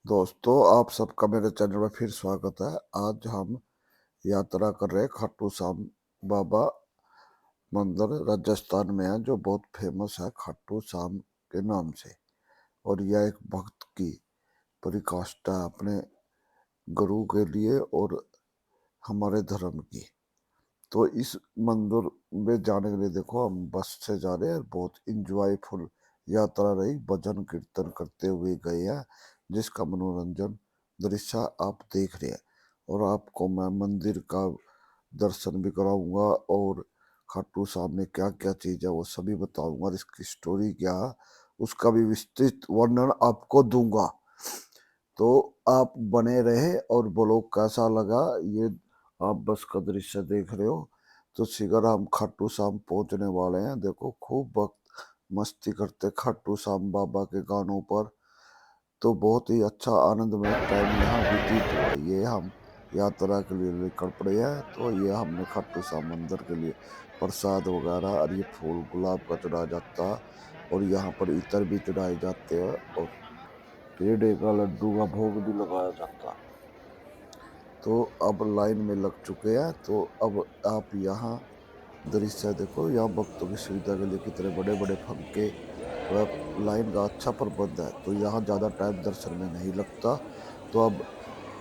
दोस्तों, आप सबका मेरे चैनल में फिर स्वागत है। आज हम यात्रा कर रहे हैं खाटू श्याम बाबा मंदिर। राजस्थान में है, जो बहुत फेमस है खाटू श्याम के नाम से। और यह एक भक्त की परिकाष्ठा है अपने गुरु के लिए और हमारे धर्म की। तो इस मंदिर में जाने के लिए देखो, हम बस से जा रहे हैं। बहुत इंजॉयफुल यात्रा रही, भजन कीर्तन करते हुए गए हैं, जिसका मनोरंजन दृश्य आप देख रहे हैं। और आपको मैं मंदिर का दर्शन भी कराऊंगा और खाटू श्याम में क्या क्या चीज है वो सभी बताऊंगा। और इसकी स्टोरी क्या है उसका भी विस्तृत वर्णन आपको दूंगा। तो आप बने रहे और ब्लॉग कैसा लगा ये आप बस का दृश्य देख रहे हो। तो शीघ्र हम खाटू श्याम पहुंचने वाले हैं। देखो, खूब वक्त मस्ती करते खाटू श्याम बाबा के गानों पर। तो बहुत ही अच्छा आनंदमय टाइम यहाँ व्यतीत हुआ। ये हम यात्रा के लिए निकल पड़े हैं। तो ये हमने खाटू श्याम मंदिर के लिए प्रसाद वगैरह और ये फूल गुलाब का चढ़ाया जाता है। और यहाँ पर इतर भी चढ़ाए जाते हैं और पेड़े का लड्डू का भोग भी लगाया जाता है। तो अब लाइन में लग चुके हैं। तो अब आप यहाँ दृश्य देखो, यहाँ भक्तों की सुविधा के लिए कितने बड़े बड़े पंखे व लाइन का अच्छा प्रबंध है। तो यहाँ ज्यादा टाइम दर्शन में नहीं लगता। तो अब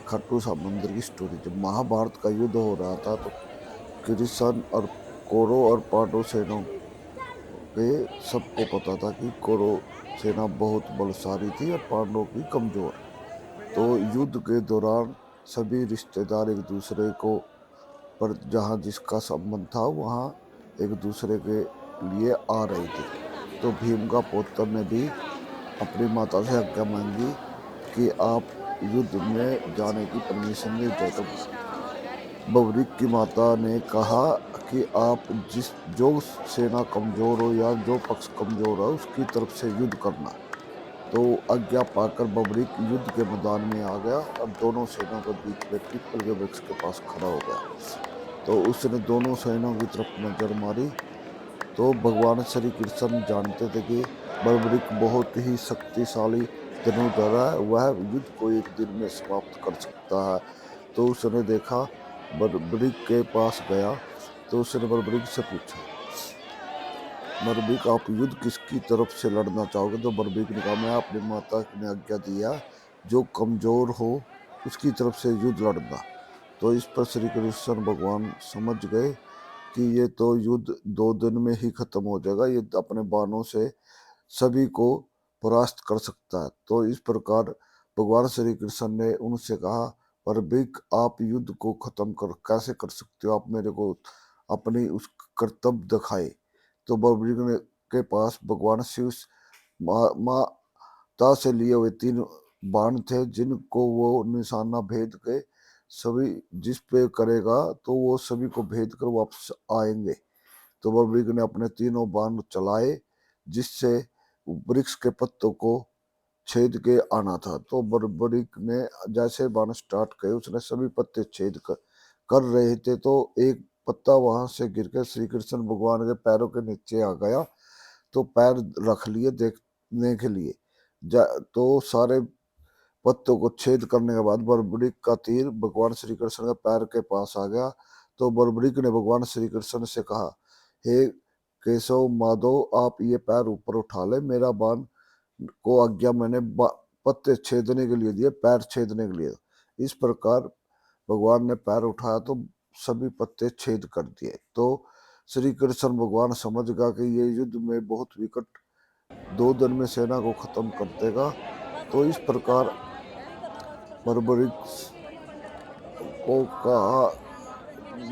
खाटू श्याम मंदिर की स्टोरी। जब महाभारत का युद्ध हो रहा था तो कृष्ण और कौरव और पांडव सेना के सबको पता था कि कौरव सेना बहुत बलशाली थी और पांडवों की कमजोर। तो युद्ध के दौरान सभी रिश्तेदार एक दूसरे को पर जहाँ जिसका संबंध था वहाँ एक दूसरे के लिए आ रही थी। तो भीम का पौत्र ने भी अपनी माता से आज्ञा मांगी कि आप युद्ध में जाने की परमिशन नहीं दे। तो बबरिक की माता ने कहा कि आप जिस जो सेना कमजोर हो या जो पक्ष कमजोर है उसकी तरफ से युद्ध करना। तो आज्ञा पाकर बबरिक युद्ध के मैदान में आ गया और दोनों सेनाओं के बीच में पीपल के वृक्ष के पास खड़ा हो गया। तो उसने दोनों सेनाओं की तरफ नजर मारी। तो भगवान श्री कृष्ण जानते थे कि बर्बरिक बहुत ही शक्तिशाली धनुर्धर है, वह युद्ध को एक दिन में समाप्त कर सकता है। तो उसने देखा, बर्बरिक के पास गया। तो उसने बर्बरिक से पूछा, बर्बरिक आप युद्ध किसकी तरफ से लड़ना चाहोगे? तो बर्बरिक ने कहा, मैं अपनी माता ने आज्ञा दिया जो कमजोर हो उसकी तरफ से युद्ध लड़ना। तो इस पर श्री कृष्ण भगवान समझ गए कि ये तो युद्ध 2 दिन में ही खत्म हो जाएगा, ये अपने बाणों से सभी को परास्त कर सकता है। तो इस प्रकार भगवान श्री कृष्ण ने उनसे कहा, पर बिक आप युद्ध को खत्म कर कैसे कर सकते हो? आप मेरे को अपनी उस कर्तव्य दिखाए। तो बलबीर ने के पास भगवान शिव माता से लिए हुए 3 बाण थे, जिनको वो निशाना भेद के सभी जिस पे करेगा तो वो सभी को भेद कर वापस आएंगे। तो बलबीर ने अपने तीनों बाण चलाए, जिससे वृक्ष के पत्तों को छेद के आना था। तो बर्बरिक ने जैसे बाण स्टार्ट किए, उसने सभी पत्ते छेद कर रहे थे। तो एक पत्ता वहां से गिरकर श्री कृष्ण भगवान के पैरों के नीचे आ गया। तो पैर रख लिए देखने के लिए। तो सारे पत्तों को छेद करने के बाद बर्बरिक का तीर भगवान श्री कृष्ण के पैर के पास आ गया। तो बर्बरिक ने भगवान श्री कृष्ण से कहा, हे केशव माधव, आप ये पैर ऊपर उठा ले। मेरा बाण को आज्ञा मैंने पत्ते छेदने के लिए दिए, पैर छेदने के लिए। इस प्रकार भगवान ने पैर उठाया तो सभी पत्ते छेद कर दिए। तो श्री कृष्ण भगवान समझ गया कि ये युद्ध में बहुत विकट 2 दिन में सेना को खत्म कर देगा। तो इस प्रकार बर्बरिक को कहा,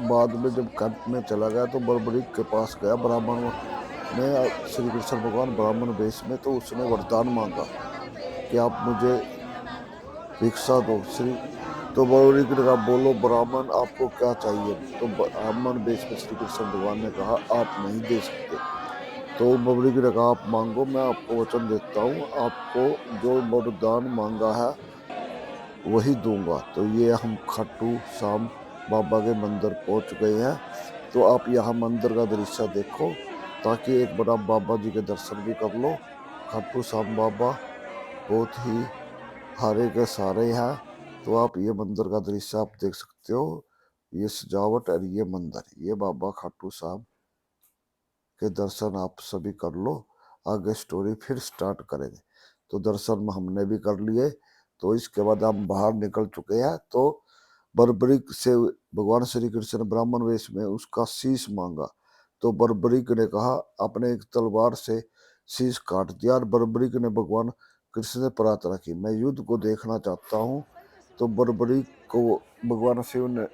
बाद में जब कैंप में चला गया तो बर्बरिक के पास गया ब्राह्मण ने, श्री कृष्ण भगवान ब्राह्मण वेश में। तो उसने वरदान मांगा कि आप मुझे भिक्षा दो। श्री तो बर्बरिक ने कहा, बोलो ब्राह्मण आपको क्या चाहिए? तो ब्राह्मण वेश में श्री कृष्ण भगवान ने कहा, आप नहीं दे सकते। तो बर्बरिक ने कहा, आप मांगो, मैं आपको वचन देता हूँ, आपको जो वरदान मांगा है वही दूंगा। तो ये हम खाटू श्याम बाबा के मंदिर पहुंच गए हैं। तो आप यहाँ मंदिर का दृश्य देखो, ताकि एक बार आप बाबा जी के दर्शन भी कर लो। खाटू श्याम बाबा बहुत ही हारे के सारे हैं। तो आप ये मंदिर का दृश्य आप देख सकते हो, ये सजावट और ये मंदिर, ये बाबा खाटू साहब के दर्शन आप सभी कर लो। आगे स्टोरी फिर स्टार्ट करेंगे। तो दर्शन हमने भी कर लिए। तो इसके बाद हम बाहर निकल चुके हैं। तो बर्बरीक से भगवान श्री कृष्ण ब्राह्मण वेश में उसका शीश मांगा। तो बर्बरीक ने कहा, अपने एक तलवार से शीश काट दिया। और बर्बरीक ने भगवान कृष्ण से प्रार्थना की, मैं युद्ध को देखना चाहता हूँ। तो बर्बरीक को भगवान शिव ने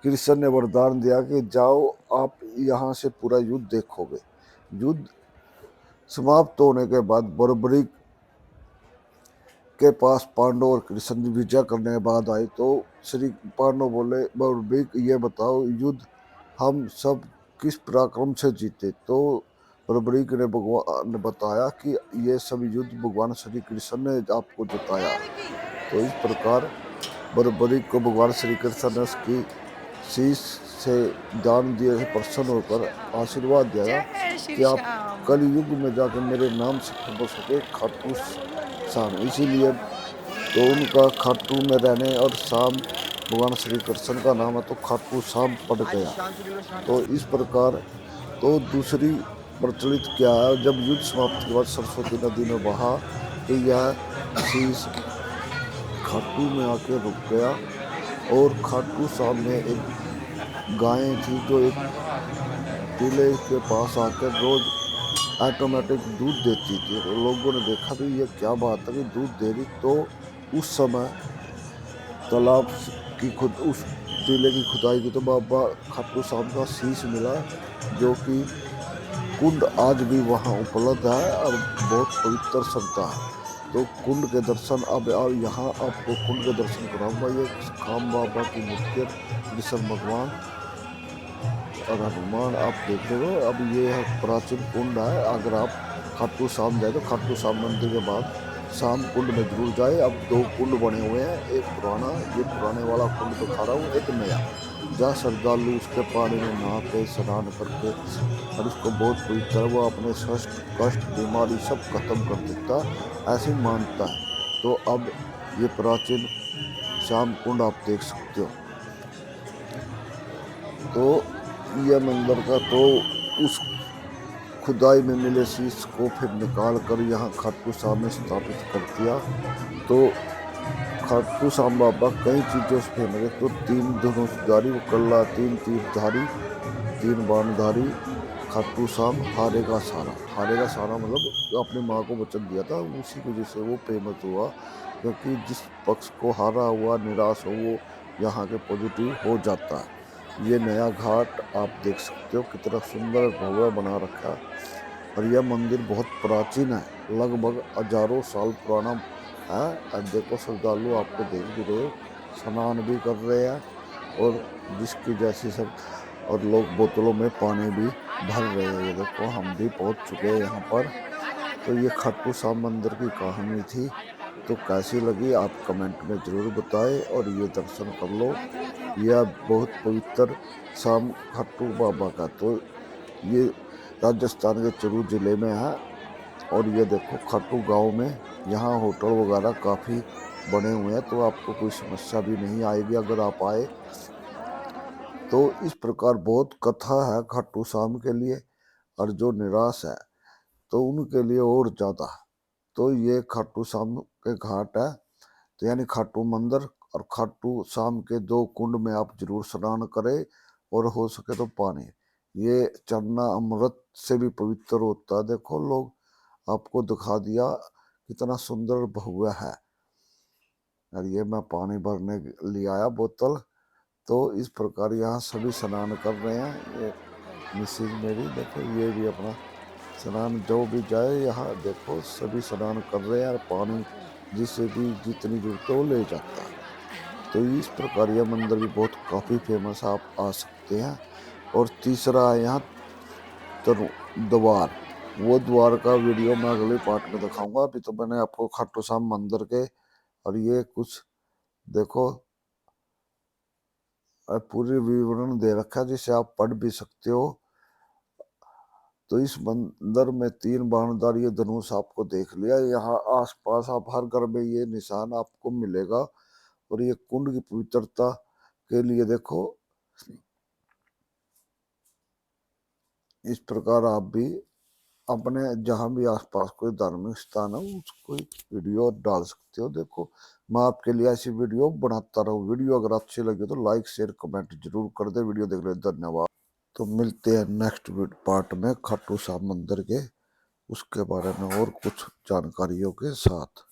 कृष्ण ने वरदान दिया कि जाओ, आप यहाँ से पूरा युद्ध देखोगे। युद्ध समाप्त होने के बाद बर्बरीक के पास पांडव और कृष्ण जी विजय करने के बाद आए। तो श्री पांडव बोले, बर्बरीक ये बताओ, युद्ध हम सब किस पराक्रम से जीते। तो बर्बरीक ने भगवान ने बताया कि ये सब युद्ध भगवान श्री कृष्ण ने आपको जिताया। तो इस प्रकार बर्बरीक को भगवान श्री कृष्ण ने उसकी शीश से दान दिए से प्रसन्न होकर आशीर्वाद दिया जय कि श्री आप श्याम। कल युग में जाकर मेरे नाम से फेमस हो गए, खाटू श्याम। इसीलिए तो उनका खाटू में रहने और शाम भगवान श्री कृष्ण का नाम है, तो खाटू श्याम पड़ गया। तो इस प्रकार तो दूसरी प्रचलित क्या है, जब युद्ध समाप्ति के बाद सरस्वती नदी में बहा, तो यह शीश खाटू में आके रुक गया। और खाटू श्याम में एक गाय थी जो एक टीले के पास आकर रोज ऑटोमेटिक दूध देती थी। तो लोगों ने देखा भी ये क्या बात है कि दूध दे रही। तो उस समय तालाब की खुद उस टीले की खुदाई की तो बाबा खाटू श्याम का शीश मिला, जो कि कुंड आज भी वहाँ उपलब्ध है और बहुत पवित्र संता है। तो कुंड के दर्शन अब यहाँ आपको कुंड के दर्शन कराऊंगा। ये खाम बाबा की मूर्ति है, कृष्ण भगवान और हनुमान आप देख रहे हो। अब ये है प्राचीन कुंड है। अगर आप खाटू श्याम जाए तो खाटू श्याम मंदिर के बाद शाम कुंड में जरूर जाए। अब दो कुंड बने हुए हैं, एक पुराना, ये पुराने वाला कुंड दिखा रहा हूँ, एक नया, जहाँ श्रद्धालु उसके पानी में नहा के स्नान करके और उसको बहुत पवित्र है, वो अपने कष्ट कष्ट बीमारी सब खत्म कर देता है, ऐसी मानता है। तो अब ये प्राचीन श्याम कुंड आप देख सकते हो। तो यह मंदिर का तो उस खुदाई में मिले शीश को फिर निकाल कर यहाँ खाटू श्याम में स्थापित कर दिया। तो खाटू श्याम बाबा कई चीजों से फेमस है। तो तीन धनुषधारी वो कल्ला, तीन तीरधारी, तीन बाणधारी खाटू श्याम, हारे का सारा। हारे का सारा मतलब अपनी माँ को वचन दिया था, उसी की वजह से वो फेमस हुआ। क्योंकि जिस पक्ष को हारा हुआ निराश हो, वो यहाँ के पॉजिटिव हो जाता है। ये नया घाट आप देख सकते हो, कितना सुंदर भव्य बना रखा है। और यह मंदिर बहुत प्राचीन है, लगभग हजारों साल पुराना है। अब देखो श्रद्धालु आपको देख भी रहे हो, स्नान भी कर रहे हैं और जिसकी जैसी सब, और लोग बोतलों में पानी भी भर रहे हैं। ये देखो हम भी पहुंच चुके हैं यहाँ पर। तो ये खाटू श्याम मंदिर की कहानी थी। तो कैसी लगी आप कमेंट में जरूर बताएं और ये दर्शन कर लो। यह बहुत पवित्र शाम खाटू बाबा का, तो ये राजस्थान के चुरू जिले में है। और ये देखो खाटू गांव में यहाँ होटल वगैरह काफी बने हुए हैं, तो आपको कोई समस्या भी नहीं आएगी अगर आप आए। तो इस प्रकार बहुत कथा है खाटू श्याम के लिए, और जो निराश है तो उनके लिए और ज्यादा। तो ये खाटू श्याम के घाट है, तो यानी खाटू मंदिर और खाटू श्याम के दो कुंड में आप जरूर स्नान करें, और हो सके तो पानी, ये चरना अमृत से भी पवित्र होता है। देखो लोग आपको दिखा दिया कितना सुंदर भव्य है। और ये मैं पानी भरने के लिए आया बोतल। तो इस प्रकार यहाँ सभी स्नान कर रहे हैं। ये मिसेज मेरी देखो, ये भी अपना स्नान, जो भी जाए यहाँ देखो सभी स्नान कर रहे हैं, और पानी जिसे भी जितनी जरूरत है वो ले जाता है। तो इस प्रकार यह मंदिर भी बहुत काफी फेमस है, आप आ सकते हैं। और तीसरा है यहाँ द्वार। वो द्वार का वीडियो मैं अगले पार्ट में दिखाऊंगा। अभी तो मैंने आपको खाटू श्याम मंदिर के और ये कुछ देखो पूरी विवरण दे रखा है, जिसे आप पढ़ भी सकते हो। तो इस मंदिर में 3 बाणधारी ये धनुष आपको देख लिया। यहाँ आसपास आप हर घर में ये निशान आपको मिलेगा। और ये कुंड की पवित्रता के लिए देखो, इस प्रकार आप भी अपने जहां भी आसपास कोई धार्मिक स्थान हो उसको वीडियो डाल सकते हो। देखो, मैं आपके लिए ऐसी वीडियो बनाता रहूं। वीडियो अगर अच्छी लगे तो लाइक शेयर कमेंट जरूर कर दे। वीडियो देखने के लिए धन्यवाद। तो मिलते हैं नेक्स्ट पार्ट में खाटू श्याम मंदिर के उसके बारे में और कुछ जानकारियों के साथ।